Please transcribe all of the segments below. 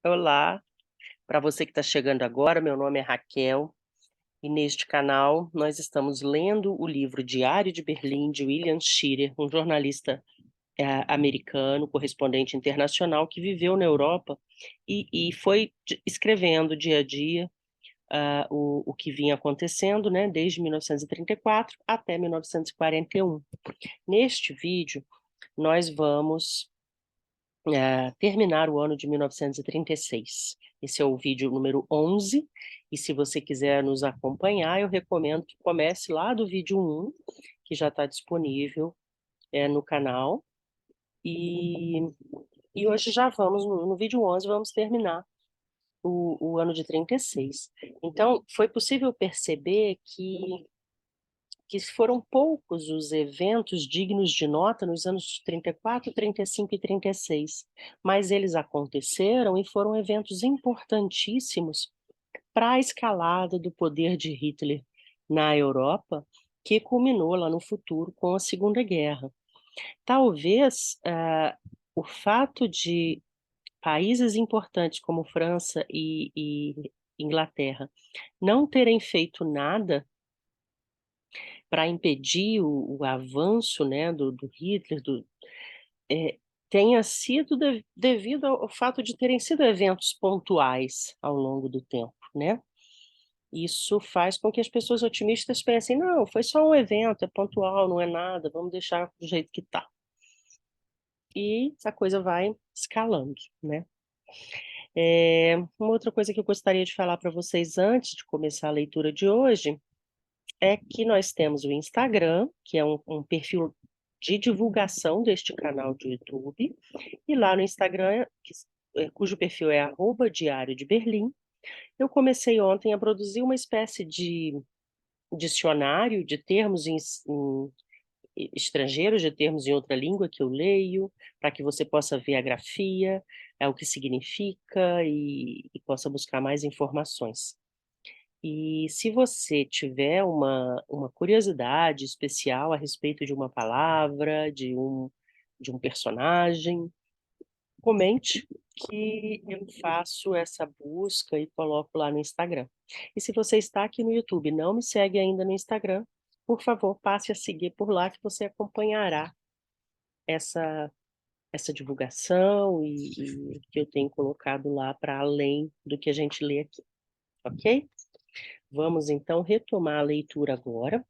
Olá, para você que está chegando agora, meu nome é Raquel e neste canal nós estamos lendo o livro Diário de Berlim de William Shirer, um jornalista americano, correspondente internacional que viveu na Europa e foi escrevendo dia a dia o que vinha acontecendo, né, desde 1934 até 1941. Neste vídeo nós vamos terminar o ano de 1936. Esse é o vídeo número 11, e se você quiser nos acompanhar, eu recomendo que comece lá do vídeo 1, que já está disponível no canal, e, e hoje já vamos, no vídeo 11, vamos terminar o ano de 36. Então, foi possível perceber que foram poucos os eventos dignos de nota nos anos 34, 35 e 36, mas eles aconteceram e foram eventos importantíssimos para a escalada do poder de Hitler na Europa, que culminou lá no futuro com a Segunda Guerra. Talvez o fato de países importantes como França e Inglaterra não terem feito nada para impedir o avanço, né, do Hitler, eh, tenha sido devido ao fato de terem sido eventos pontuais ao longo do tempo, né. Isso faz com que as pessoas otimistas pensem: "Não, foi só um evento, é pontual, não é nada, vamos deixar do jeito que está". E a coisa vai escalando, né. Uma outra coisa que eu gostaria de falar para vocês antes de começar a leitura de hoje é que nós temos o Instagram, que é um perfil de divulgação deste canal de YouTube, e lá no Instagram, cujo perfil é @diário de Berlim, eu comecei ontem a produzir uma espécie de dicionário de termos estrangeiros, de termos em outra língua que eu leio, para que você possa ver a grafia, o que significa e possa buscar mais informações. E se você tiver uma curiosidade especial a respeito de uma palavra, de um personagem, comente que eu faço essa busca e coloco lá no Instagram. E se você está aqui no YouTube e não me segue ainda no Instagram, por favor, passe a seguir por lá que você acompanhará essa essa divulgação e que eu tenho colocado lá para além do que a gente lê aqui, ok? Vamos então retomar a leitura agora.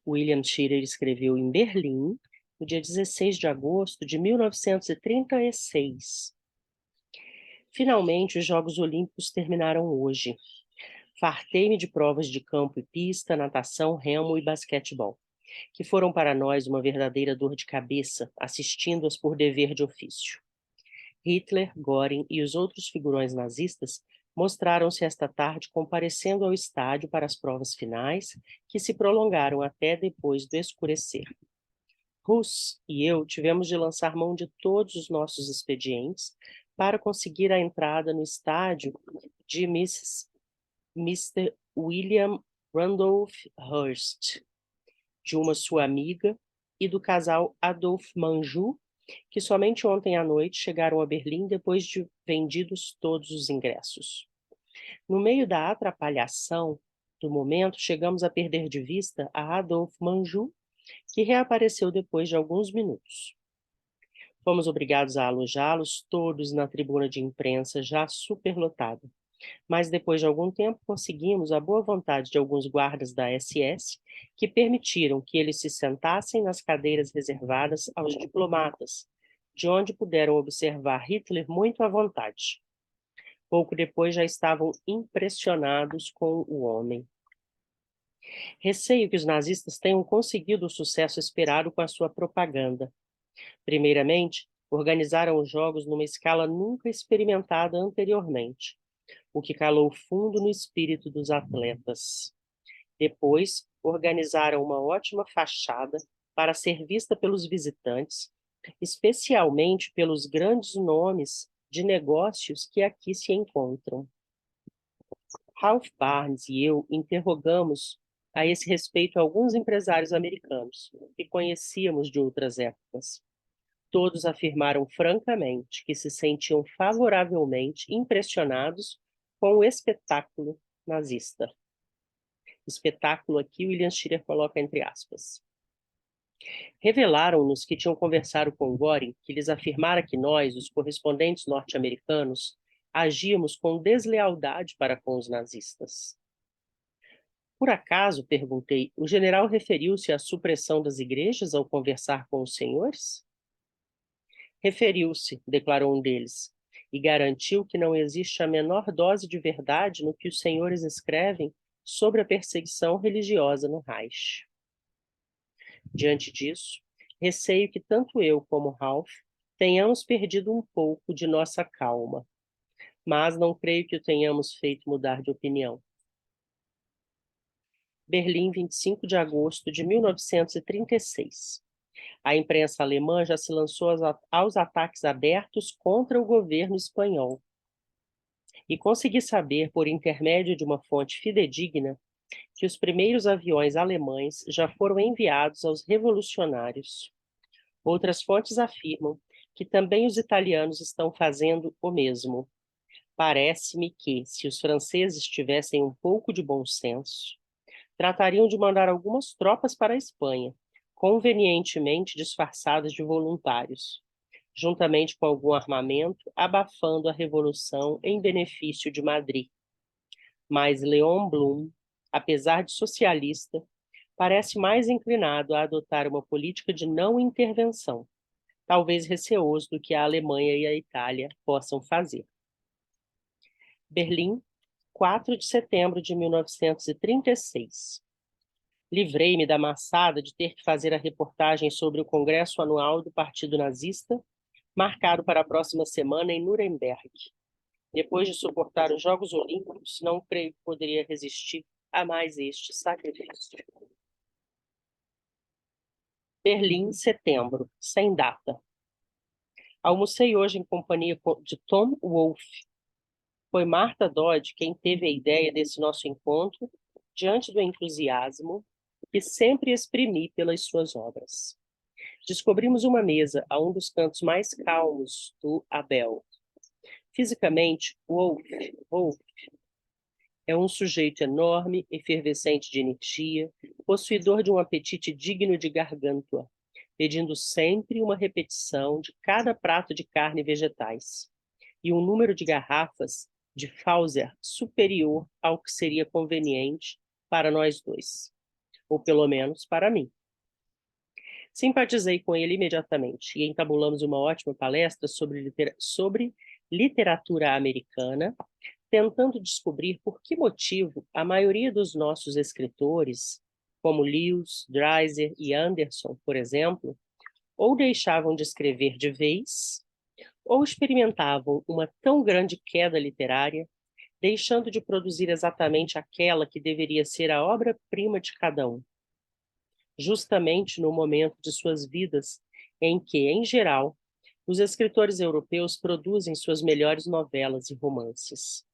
William Shirer escreveu em Berlim, no dia 16 de agosto de 1936. Finalmente, os Jogos Olímpicos terminaram hoje. Fartei-me de provas de campo e pista, natação, remo e basquetebol, que foram para nós uma verdadeira dor de cabeça, assistindo-as por dever de ofício. Hitler, Göring e os outros figurões nazistas mostraram-se esta tarde comparecendo ao estádio para as provas finais, que se prolongaram até depois do escurecer. Hus e eu tivemos de lançar mão de todos os nossos expedientes para conseguir a entrada no estádio de Mr. William Randolph Hearst, de uma sua amiga, e do casal Adolf Manjou, que somente ontem à noite chegaram a Berlim depois de vendidos todos os ingressos. No meio da atrapalhação do momento, chegamos a perder de vista a Adolf Manjou, que reapareceu depois de alguns minutos. Fomos obrigados a alojá-los todos na tribuna de imprensa, já superlotada. Mas depois de algum tempo conseguimos a boa vontade de alguns guardas da SS, que permitiram que eles se sentassem nas cadeiras reservadas aos diplomatas, de onde puderam observar Hitler muito à vontade. Pouco depois já estavam impressionados com o homem. Receio que os nazistas tenham conseguido o sucesso esperado com a sua propaganda. Primeiramente, organizaram os jogos numa escala nunca experimentada anteriormente, o que calou fundo no espírito dos atletas. Depois, organizaram uma ótima fachada para ser vista pelos visitantes, especialmente pelos grandes nomes de negócios que aqui se encontram. Ralph Barnes e eu interrogamos a esse respeito alguns empresários americanos que conhecíamos de outras épocas. Todos afirmaram francamente que se sentiam favoravelmente impressionados com o espetáculo nazista. Espetáculo aqui, William Shirer coloca entre aspas. Revelaram-nos que tinham conversado com Göring, que lhes afirmara que nós, os correspondentes norte-americanos, agíamos com deslealdade para com os nazistas. Por acaso, perguntei, o general referiu-se à supressão das igrejas ao conversar com os senhores? Referiu-se, declarou um deles, e garantiu que não existe a menor dose de verdade no que os senhores escrevem sobre a perseguição religiosa no Reich. Diante disso, receio que tanto eu como Ralph tenhamos perdido um pouco de nossa calma, mas não creio que o tenhamos feito mudar de opinião. Berlim, 25 de agosto de 1936. A imprensa alemã já se lançou aos ataques abertos contra o governo espanhol. E consegui saber, por intermédio de uma fonte fidedigna, que os primeiros aviões alemães já foram enviados aos revolucionários. Outras fontes afirmam que também os italianos estão fazendo o mesmo. Parece-me que, se os franceses tivessem um pouco de bom senso, tratariam de mandar algumas tropas para a Espanha, convenientemente disfarçadas de voluntários, juntamente com algum armamento, abafando a revolução em benefício de Madrid. Mas Leon Blum, apesar de socialista, parece mais inclinado a adotar uma política de não intervenção, talvez receoso do que a Alemanha e a Itália possam fazer. Berlim, 4 de setembro de 1936. Livrei-me da maçada de ter que fazer a reportagem sobre o Congresso Anual do Partido Nazista, marcado para a próxima semana em Nuremberg. Depois de suportar os Jogos Olímpicos, não creio que poderia resistir a mais este sacrifício. Berlim, setembro, sem data. Almocei hoje em companhia de Tom Wolfe. Foi Martha Dodd quem teve a ideia desse nosso encontro, diante do entusiasmo que sempre exprimi pelas suas obras. Descobrimos uma mesa a um dos cantos mais calmos do Abel. Fisicamente, Wolfe é um sujeito enorme, efervescente de energia, possuidor de um apetite digno de Gargantua, pedindo sempre uma repetição de cada prato de carne e vegetais, e um número de garrafas de Fauser superior ao que seria conveniente para nós dois, ou pelo menos para mim. Simpatizei com ele imediatamente e entabulamos uma ótima palestra sobre literatura americana, tentando descobrir por que motivo a maioria dos nossos escritores, como Lewis, Dreiser e Anderson, por exemplo, ou deixavam de escrever de vez, ou experimentavam uma tão grande queda literária, deixando de produzir exatamente aquela que deveria ser a obra-prima de cada um, justamente no momento de suas vidas em que, em geral, os escritores europeus produzem suas melhores novelas e romances.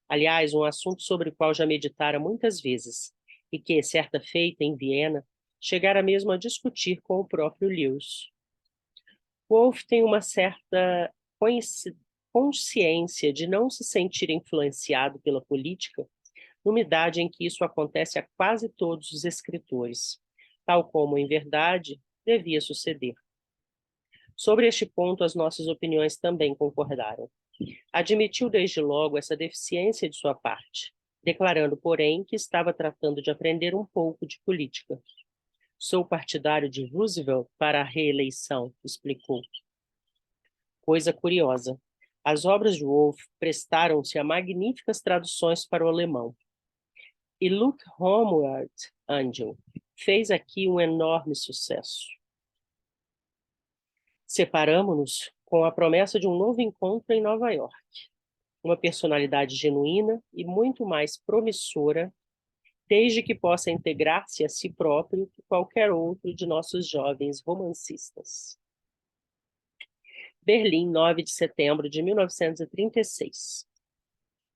Aliás, um assunto sobre o qual já meditara muitas vezes, e que, certa feita, em Viena, chegara mesmo a discutir com o próprio Lewis. Wolfe tem uma certa consciência de não se sentir influenciado pela política, numa idade em que isso acontece a quase todos os escritores, tal como, em verdade, devia suceder. Sobre este ponto, as nossas opiniões também concordaram. Admitiu desde logo essa deficiência de sua parte, declarando, porém, que estava tratando de aprender um pouco de política. Sou partidário de Roosevelt para a reeleição, explicou. Coisa curiosa. As obras de Wolfe prestaram-se a magníficas traduções para o alemão. E Look Homeward, Angel, fez aqui um enorme sucesso. Separamo-nos com a promessa de um novo encontro em Nova York. Uma personalidade genuína e muito mais promissora, desde que possa integrar-se a si próprio que qualquer outro de nossos jovens romancistas. Berlim, 9 de setembro de 1936.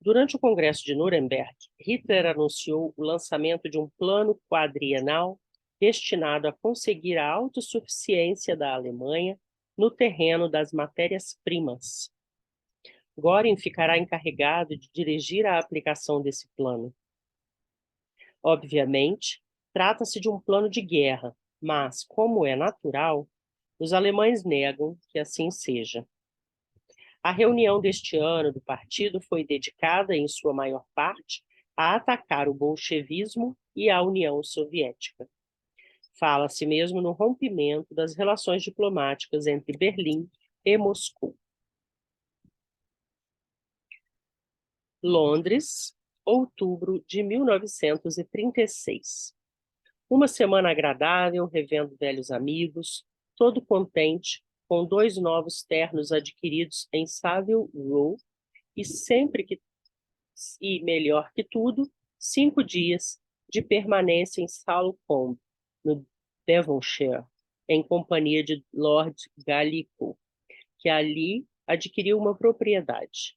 Durante o Congresso de Nuremberg, Hitler anunciou o lançamento de um plano quadrienal destinado a conseguir a autossuficiência da Alemanha no terreno das matérias-primas. Göring ficará encarregado de dirigir a aplicação desse plano. Obviamente, trata-se de um plano de guerra, mas, como é natural, os alemães negam que assim seja. A reunião deste ano do partido foi dedicada, em sua maior parte, a atacar o bolchevismo e a União Soviética. Fala-se mesmo no rompimento das relações diplomáticas entre Berlim e Moscou. Londres, outubro de 1936. Uma semana agradável, revendo velhos amigos, todo contente, com 2 novos ternos adquiridos em Savile Row, e sempre que, e melhor que tudo, 5 dias de permanência em Salcombe, no Devonshire, em companhia de Lord Gallico, que ali adquiriu uma propriedade.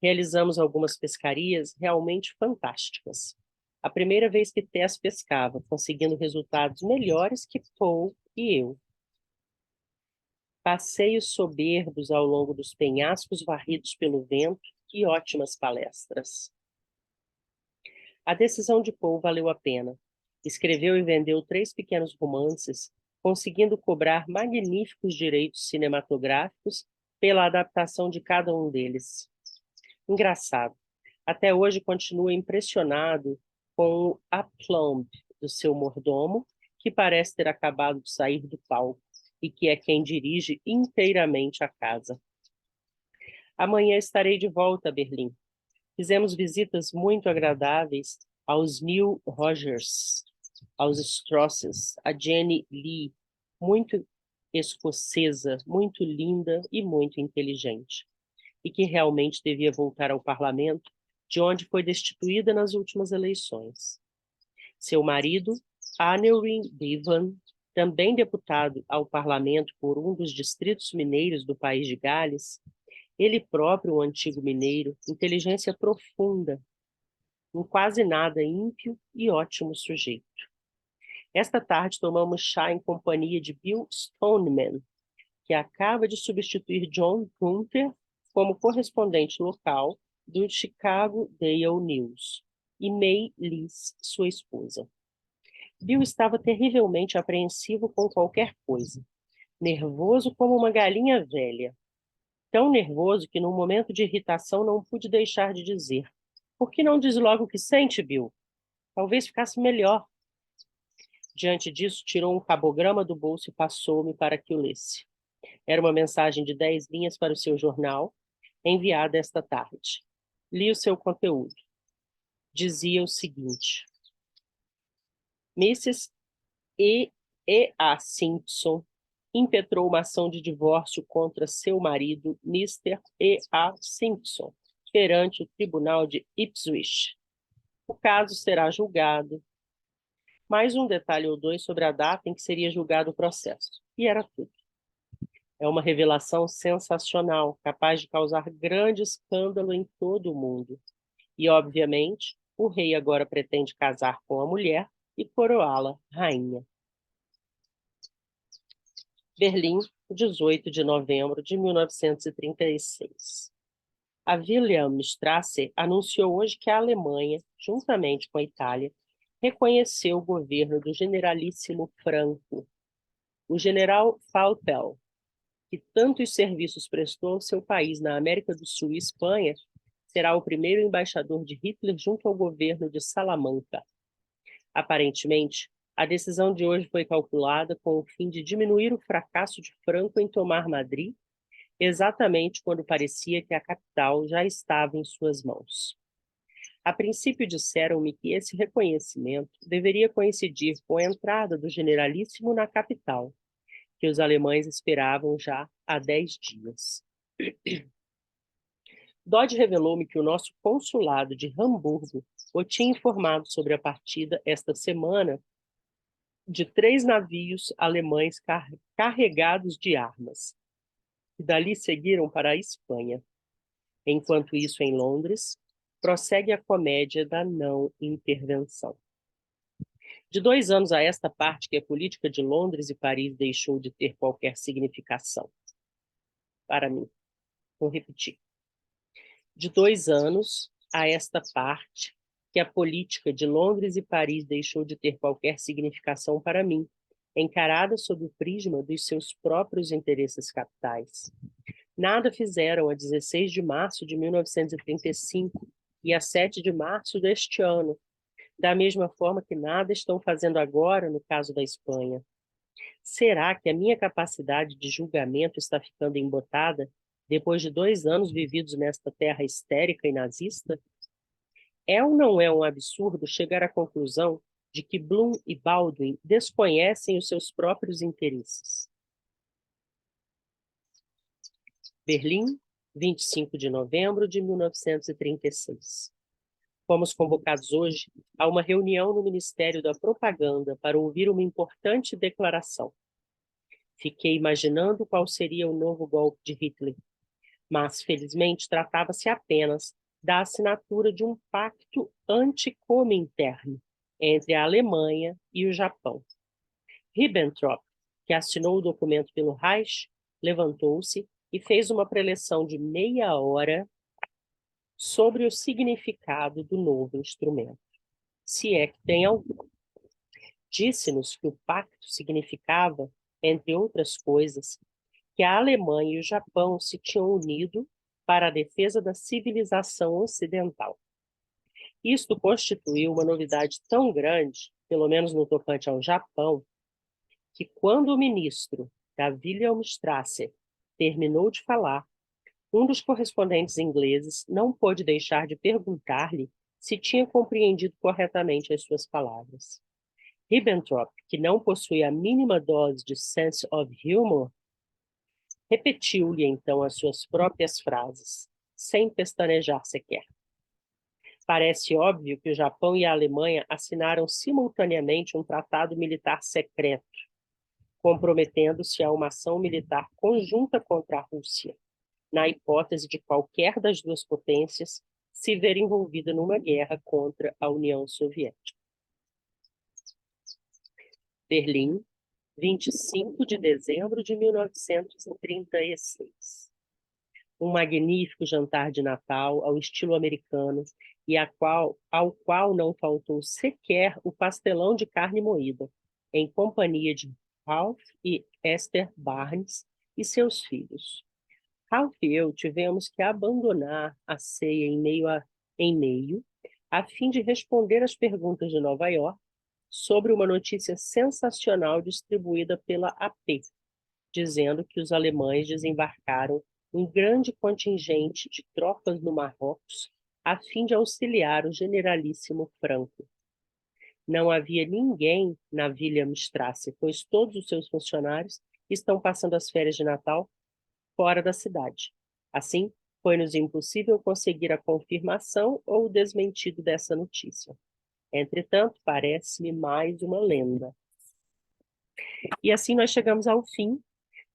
Realizamos algumas pescarias realmente fantásticas. A primeira vez que Tess pescava, conseguindo resultados melhores que Paul e eu. Passeios soberbos ao longo dos penhascos varridos pelo vento e ótimas palestras. A decisão de Paul valeu a pena. Escreveu e vendeu 3 pequenos romances, conseguindo cobrar magníficos direitos cinematográficos pela adaptação de cada um deles. Engraçado. Até hoje continua impressionado com o aplomb do seu mordomo, que parece ter acabado de sair do palco e que é quem dirige inteiramente a casa. Amanhã estarei de volta a Berlim. Fizemos visitas muito agradáveis aos Neil Rogers, aos Strosses, a Jenny Lee, muito escocesa, muito linda e muito inteligente, e que realmente devia voltar ao parlamento, de onde foi destituída nas últimas eleições. Seu marido, Aneurin Bevan, também deputado ao parlamento por um dos distritos mineiros do país de Gales, ele próprio um antigo mineiro, inteligência profunda, um quase nada ímpio e ótimo sujeito. Esta tarde tomamos chá em companhia de Bill Stoneman, que acaba de substituir John Gunther como correspondente local do Chicago Daily News, e May Liz, sua esposa. Bill estava terrivelmente apreensivo com qualquer coisa, nervoso como uma galinha velha. Tão nervoso que, num momento de irritação, não pude deixar de dizer: "Por que não diz logo o que sente, Bill? Talvez ficasse melhor." Diante disso, tirou um cabograma do bolso e passou-me para que o lesse. Era uma mensagem de 10 linhas para o seu jornal, enviada esta tarde. Li o seu conteúdo. Dizia o seguinte: Mrs. E.A. Simpson impetrou uma ação de divórcio contra seu marido, Mr. E.A. Simpson, perante o Tribunal de Ipswich. O caso será julgado. Mais um detalhe ou dois sobre a data em que seria julgado o processo. E era tudo. É uma revelação sensacional, capaz de causar grande escândalo em todo o mundo. E, obviamente, o rei agora pretende casar com a mulher e coroá-la rainha. Berlim, 18 de novembro de 1936. A Wilhelmstrasse anunciou hoje que a Alemanha, juntamente com a Itália, reconheceu o governo do generalíssimo Franco. O general Faupel, que tantos serviços prestou ao seu país na América do Sul e Espanha, será o primeiro embaixador de Hitler junto ao governo de Salamanca. Aparentemente, a decisão de hoje foi calculada com o fim de diminuir o fracasso de Franco em tomar Madrid, exatamente quando parecia que a capital já estava em suas mãos. A princípio disseram-me que esse reconhecimento deveria coincidir com a entrada do generalíssimo na capital, que os alemães esperavam já há 10 dias. Dodge revelou-me que o nosso consulado de Hamburgo o tinha informado sobre a partida esta semana de 3 navios alemães carregados de armas, que dali seguiram para a Espanha. Enquanto isso, em Londres, prossegue a comédia da não intervenção. De 2 anos a esta parte que a política de Londres e Paris deixou de ter qualquer significação. para mim. Vou repetir. De 2 anos a esta parte, que a política de Londres e Paris deixou de ter qualquer significação para mim, encarada sob o prisma dos seus próprios interesses capitais. Nada fizeram a 16 de março de 1935 e a 7 de março deste ano, da mesma forma que nada estão fazendo agora no caso da Espanha. Será que a minha capacidade de julgamento está ficando embotada depois de 2 anos vividos nesta terra histérica e nazista? É ou não é um absurdo chegar à conclusão de que Bloom e Baldwin desconhecem os seus próprios interesses? Berlim, 25 de novembro de 1936. Fomos convocados hoje a uma reunião no Ministério da Propaganda para ouvir uma importante declaração. Fiquei imaginando qual seria o novo golpe de Hitler, mas, felizmente, tratava-se apenas da assinatura de um pacto anti-Comintern entre a Alemanha e o Japão. Ribbentrop, que assinou o documento pelo Reich, levantou-se e fez uma preleção de meia hora sobre o significado do novo instrumento, se é que tem algum. Disse-nos que o pacto significava, entre outras coisas, que a Alemanha e o Japão se tinham unido para a defesa da civilização ocidental. Isto constituiu uma novidade tão grande, pelo menos no tocante ao Japão, que quando o ministro da Wilhelmstrasse terminou de falar, um dos correspondentes ingleses não pôde deixar de perguntar-lhe se tinha compreendido corretamente as suas palavras. Ribbentrop, que não possui a mínima dose de sense of humor, repetiu-lhe então as suas próprias frases, sem pestanejar sequer. Parece óbvio que o Japão e a Alemanha assinaram simultaneamente um tratado militar secreto, comprometendo-se a uma ação militar conjunta contra a Rússia, na hipótese de qualquer das duas potências se ver envolvida numa guerra contra a União Soviética. Berlim, 25 de dezembro de 1936. Um magnífico jantar de Natal ao estilo americano e ao qual não faltou sequer o pastelão de carne moída, em companhia de Ralph e Esther Barnes e seus filhos. Ralph e eu tivemos que abandonar a ceia em meio, a fim de responder às perguntas de Nova York sobre uma notícia sensacional distribuída pela AP, dizendo que os alemães desembarcaram um grande contingente de tropas no Marrocos a fim de auxiliar o generalíssimo Franco. Não havia ninguém na Wilhelmstrasse, pois todos os seus funcionários estão passando as férias de Natal fora da cidade. Assim, foi-nos impossível conseguir a confirmação ou o desmentido dessa notícia. Entretanto, parece-me mais uma lenda. E assim nós chegamos ao fim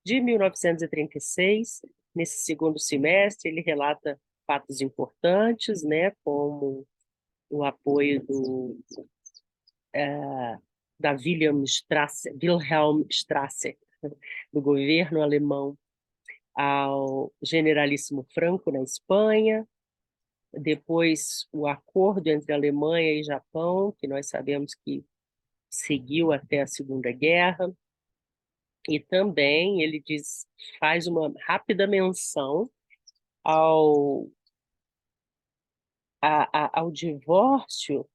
de 1936. Nesse segundo semestre, ele relata fatos importantes, né, como o apoio da Wilhelmstrasse, do governo alemão ao generalíssimo Franco na Espanha, depois o acordo entre Alemanha e Japão, que nós sabemos que seguiu até a Segunda Guerra, e também ele faz uma rápida menção ao divórcio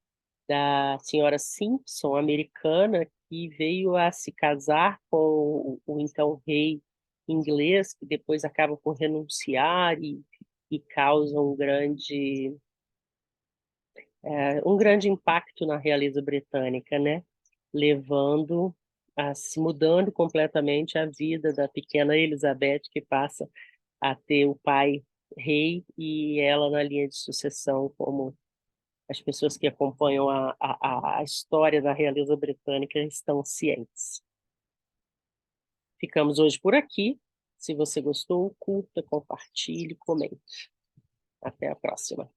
da senhora Simpson, americana, que veio a se casar com o então rei inglês, que depois acaba por renunciar e causa um grande impacto na realeza britânica, né? Mudando completamente a vida da pequena Elizabeth, que passa a ter o pai rei e ela na linha de sucessão, como as pessoas que acompanham a história da realeza britânica estão cientes. Ficamos hoje por aqui. Se você gostou, curta, compartilhe, comente. Até a próxima.